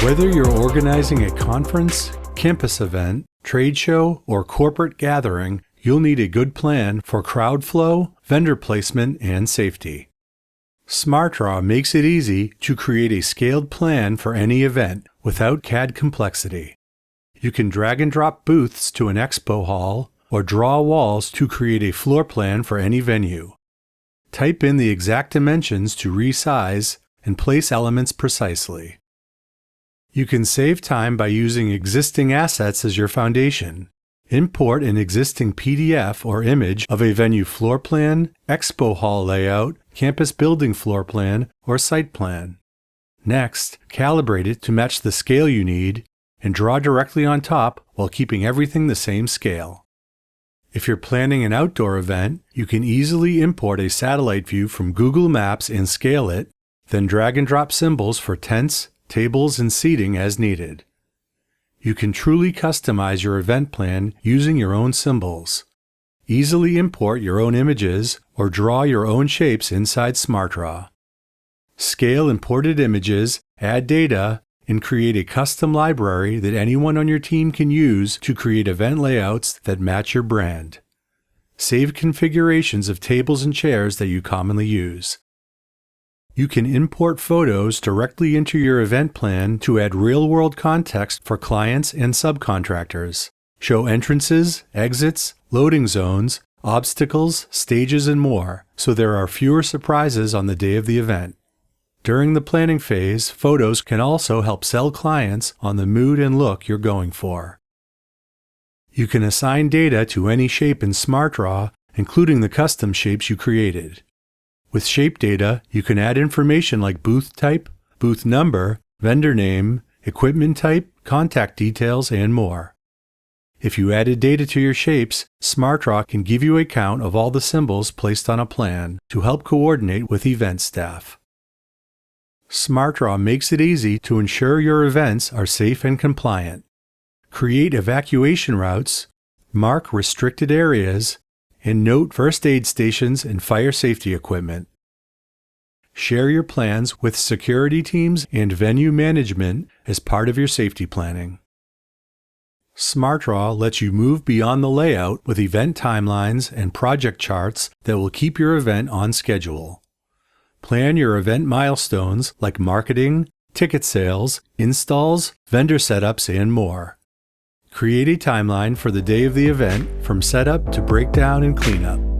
Whether you're organizing a conference, campus event, trade show, or corporate gathering, you'll need a good plan for crowd flow, vendor placement, and safety. SmartDraw makes it easy to create a scaled plan for any event without CAD complexity. You can drag and drop booths to an expo hall or draw walls to create a floor plan for any venue. Type in the exact dimensions to resize and place elements precisely. You can save time by using existing assets as your foundation. Import an existing PDF or image of a venue floor plan, expo hall layout, campus building floor plan, or site plan. Next, calibrate it to match the scale you need and draw directly on top while keeping everything the same scale. If you're planning an outdoor event, you can easily import a satellite view from Google Maps and scale it, then drag and drop symbols for tents, tables, and seating as needed. You can truly customize your event plan using your own symbols. Easily import your own images or draw your own shapes inside SmartDraw. Scale imported images, add data, and create a custom library that anyone on your team can use to create event layouts that match your brand. Save configurations of tables and chairs that you commonly use. You can import photos directly into your event plan to add real-world context for clients and subcontractors. Show entrances, exits, loading zones, obstacles, stages, and more, so there are fewer surprises on the day of the event. During the planning phase, photos can also help sell clients on the mood and look you're going for. You can assign data to any shape in SmartDraw, including the custom shapes you created. With shape data, you can add information like booth type, booth number, vendor name, equipment type, contact details, and more. If you added data to your shapes, SmartDraw can give you a count of all the symbols placed on a plan to help coordinate with event staff. SmartDraw makes it easy to ensure your events are safe and compliant. Create evacuation routes, mark restricted areas, and note first aid stations and fire safety equipment. Share your plans with security teams and venue management as part of your safety planning. SmartDraw lets you move beyond the layout with event timelines and project charts that will keep your event on schedule. Plan your event milestones like marketing, ticket sales, installs, vendor setups, and more. Create a timeline for the day of the event from setup to breakdown and cleanup.